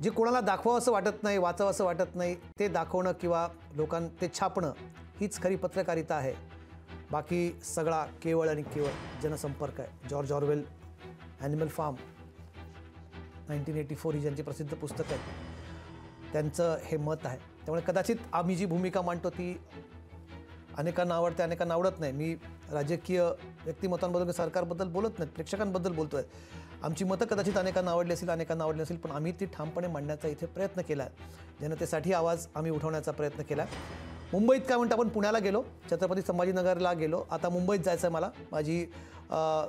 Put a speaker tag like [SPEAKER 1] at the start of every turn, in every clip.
[SPEAKER 1] जे कोणाला दाखवावं असं वाटत नाही, वाचावं असं वाटत नाही, ते दाखवणं किंवा ते छापणं हीच खरी पत्रकारिता आहे. बाकी सगळा केवळ आणि केवळ जनसंपर्क आहे. जॉर्ज ऑरवेल, ॲनिमल फार्म 1984 ही ज्यांची प्रसिद्ध पुस्तकं आहेत, त्यांचं हे मत आहे. त्यामुळे कदाचित आम्ही जी भूमिका मांडतो ती अनेकांना आवडते, अनेकांना आवडत नाही. मी राजकीय व्यक्तिमत्वांबद्दल, सरकारबद्दल बोलत नाही, प्रेक्षकांबद्दल बोलतो आहे. आमची मतं कदाचित अनेकांना आवडली असेल, अनेकांना आवडली नसेल, पण आम्ही ती ठामपणे मांडण्याचा इथे प्रयत्न केला आहे. जनतेसाठी आवाज आम्ही उठवण्याचा प्रयत्न केला आहे. मुंबईत काय म्हणतो, आपण पुण्याला गेलो, छत्रपती संभाजीनगरला गेलो, आता मुंबईत जायचं आहे मला. माझी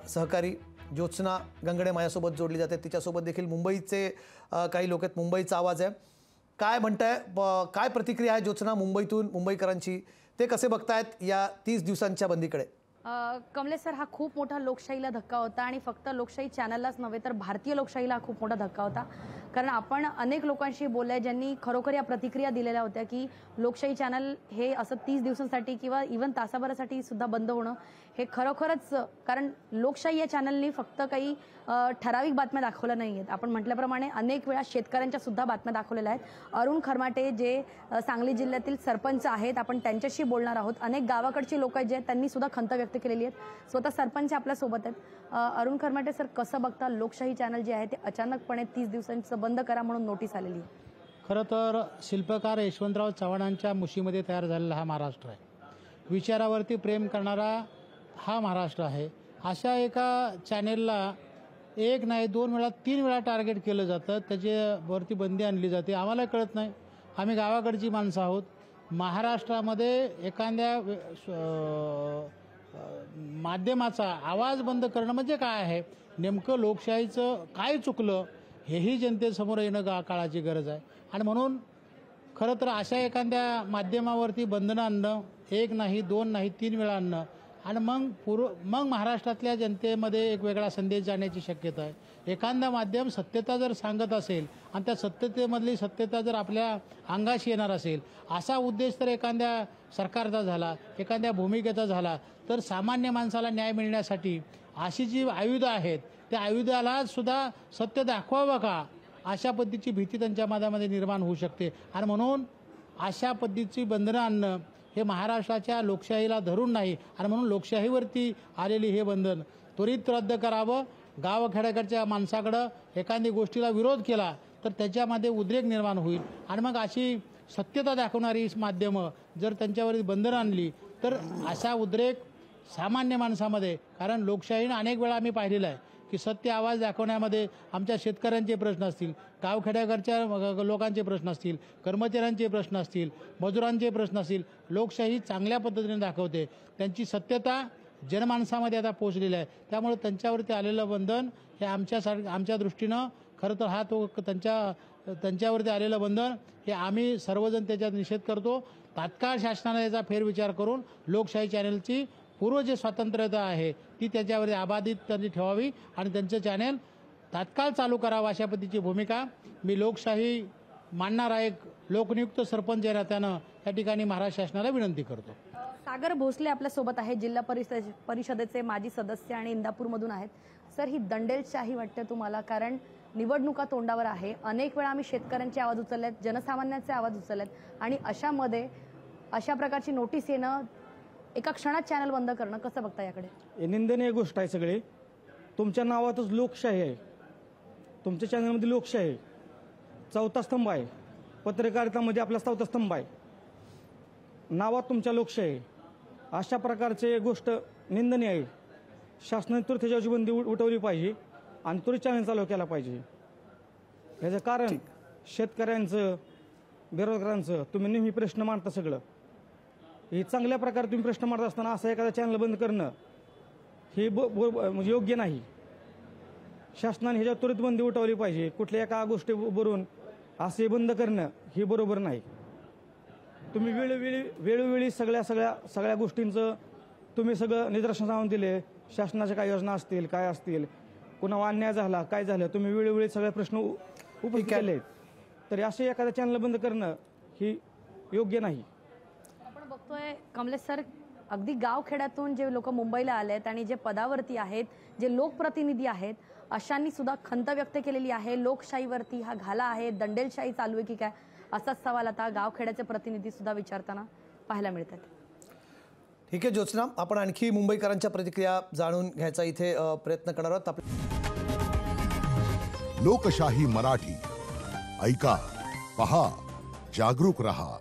[SPEAKER 1] सहकारी ज्योत्स्ना गंगडे माझ्यासोबत जोडली जाते, तिच्यासोबत देखील मुंबईचे काही लोक आहेत. मुंबईचा आवाज आहे. काय म्हणताय, काय प्रतिक्रिया आहे ज्योत्स्ना मुंबईतून, मुंबईकरांची? ते कसे बघतायत या 30 दिवसांच्या बंदीकडे?
[SPEAKER 2] कमलेश सर, हा खूप मोठा लोकशाहीला धक्का होता आणि फक्त लोकशाही चॅनललाच नव्हे तर भारतीय लोकशाहीला खूप मोठा धक्का होता. कारण आपण अनेक लोकांशी बोलले ज्यांनी खरोखर या प्रतिक्रिया दिलेल्या होत्या की लोकशाही चॅनल हे असं 30 दिवसांसाठी किंवा इव्हन तासाभरासाठी सुद्धा बंद होणं हे खरोखरच, कारण लोकशाही या चॅनलनी फक्त काही ठराविक बातम्या दाखवल्या नाही आहेत. आपण म्हटल्याप्रमाणे अनेक वेळा शेतकऱ्यांच्या सुद्धा बातम्या दाखवलेल्या आहेत. अरुण खरमाटे जे सांगली जिल्ह्यातील सरपंच आहेत, आपण त्यांच्याशी बोलणार आहोत. अनेक गावाकडची लोक जे आहेत त्यांनी सुद्धा खंत व्यक्त केलेली आहेत. स्वतः सरपंच आपल्या सोबत आहेत. अरुण खरमाटे सर, कसं बघता लोकशाही चॅनल जे आहे ते अचानकपणे 30 दिवसांचं बंद करा म्हणून नोटीस आलेली आहे?
[SPEAKER 3] खरं तर शिल्पकार यशवंतराव चव्हाणांच्या मुशीमध्ये तयार झालेला हा महाराष्ट्र आहे. विचारावरती प्रेम करणारा हा महाराष्ट्र आहे. अशा एका चॅनेलला एक नाही 2 वेळा 3 वेळा टार्गेट केलं जातं, त्याच्यावरती बंदी आणली जाते. आम्हाला कळत नाही. आम्ही गावाकडची माणसं आहोत. महाराष्ट्रामध्ये एखाद्या माध्यमाचा आवाज बंद करणं म्हणजे काय आहे, नेमकं लोकशाहीचं काय चुकलं हेही जनतेसमोर येणं काळाची गरज आहे. आणि म्हणून खरं तर अशा एखाद्या माध्यमावरती बंधनं आणणं, एक नाही 2 नाही 3 वेळा आणणं आणि मग महाराष्ट्रातल्या जनतेमध्ये एक वेगळा संदेश जाण्याची शक्यता आहे. एखादा माध्यम सत्यता जर सांगत असेल आणि त्या सत्यतेमधली सत्यता जर आपल्या अंगाशी येणार असेल, असा उद्देश तर एखाद्या सरकारचा झाला, एखाद्या भूमिकेचा झाला, तर सामान्य माणसाला न्याय मिळण्यासाठी अशी जी आयुधं आहेत त्या आयुधाला सुद्धा सत्य दाखवावं का, अशा पद्धतीची भीती त्यांच्या मनामध्ये निर्माण होऊ शकते. आणि म्हणून अशा पद्धतीची बंधनं आणणं हे महाराष्ट्राच्या लोकशाहीला धरून नाही. आणि म्हणून लोकशाहीवरती आलेली हे बंधन त्वरित रद्द करावं. गावखेड्याकडच्या माणसाकडं एखादी गोष्टीला विरोध केला तर त्याच्यामध्ये उद्रेक निर्माण होईल आणि मग अशी सत्यता दाखवणारी माध्यमं जर त्यांच्यावरती बंधनं आणली तर असा उद्रेक सामान्य माणसामध्ये, कारण लोकशाहीनं अनेक वेळा आम्ही पाहिलेलं आहे की सत्य आवाज दाखवण्यामध्ये आमच्या शेतकऱ्यांचे प्रश्न असतील, गावखेड्याकडच्या लोकांचे प्रश्न असतील, कर्मचाऱ्यांचे प्रश्न असतील, मजुरांचे प्रश्न असतील, लोकशाही चांगल्या पद्धतीने दाखवते. त्यांची सत्यता जनमानसामध्ये आता पोहोचलेली आहे. त्यामुळे त्यांच्यावरती आलेलं बंधन हे आमच्या दृष्टीनं खरं तर हा तो त्यांच्यावरती आलेलं बंधन हे आम्ही सर्वजण त्याच्यात निषेध करतो. तात्काळ शासनाने याचा फेरविचार करून लोकशाही चॅनलची पूर्व जे स्वातंत्र्यता आहे ती त्याच्यावर अबाधित त्यांनी ठेवावी आणि त्यांचं चॅनेल तात्काळ चालू करावं, अशा पद्धतीची भूमिका मी लोकशाही मानणारा एक लोकनियुक्त सरपंच या नात्यानं या ठिकाणी महाराष्ट्र शासनाला विनंती करतो.
[SPEAKER 2] सागर भोसले आपल्यासोबत आहे, जिल्हा परिषदेचे माजी सदस्य आणि इंदापूरमधून आहेत. सर, ही दंडेलशाही वाटते तुम्हाला? कारण निवडणुका तोंडावर आहे, अनेक वेळा आम्ही शेतकऱ्यांचे आवाज उचललेत, जनसामान्यांचे आवाज उचललेत आणि अशामध्ये अशा प्रकारची नोटीस येणं, एका क्षणात चॅनल बंद करणं, कसं बघता याकडे?
[SPEAKER 4] हे निंदनीय गोष्ट आहे. सगळे तुमच्या नावातच लोकशाही आहे, तुमच्या चॅनलमध्ये लोकशाही आहे, 4था स्तंभ आहे, पत्रकारितामध्ये आपला 4था स्तंभ आहे, नावात तुमच्या लोकशाही आहे. अशा प्रकारचे गोष्ट निंदनीय आहे. शासनाने त्वरित त्याच्यावरची बंदी उठवली पाहिजे आणि त्वरित चॅनल चालू केला पाहिजे. याचं कारण शेतकऱ्यांचं, बेरोजगारांचं तुम्ही नेहमी प्रश्न मांडता. सगळं हे चांगल्या प्रकारे तुम्ही प्रश्न मांडत असताना असं एखादा चॅनल बंद करणं हे म्हणजे योग्य नाही. शासनाने ह्याच्यावर त्वरित बंदी उठवली पाहिजे. कुठल्या एका गोष्टीवरून असे बंद करणं हे बरोबर नाही. तुम्ही वेळोवेळी सगळ्या गोष्टींचं तुम्ही सगळं निदर्शनास आणून दिले. शासनाच्या काय योजना असतील, काय असतील, कुणावर अन्याय झाला, काय झालं, तुम्ही वेळोवेळी सगळे प्रश्न उपस्थित केले. तरी असे एखाद्या चॅनल बंद करणं ही योग्य नाही.
[SPEAKER 2] आपण बघतोय कमलेश सर, अगदी गावखेड्यातून जे लोक मुंबईला आलेत आणि जे पदावरती आहेत, जे लोकप्रतिनिधी आहेत, अशांनी सुद्धा खंत व्यक्त केलेली आहे. लोकशाहीवरती हा घाला आहे, दंडेलशाही चालू आहे की काय, असाच सवाल आता गावखेड्याचे प्रतिनिधी सुद्धा विचारताना पाहायला मिळतात.
[SPEAKER 1] ठीक आहे ज्योत्सना, आपण आणखी मुंबईकरांच्या प्रतिक्रिया जाणून घ्यायचा इथे प्रयत्न करणार आहोत.
[SPEAKER 5] लोकशाही मराठी ऐका, पहा, जागरूक रहा.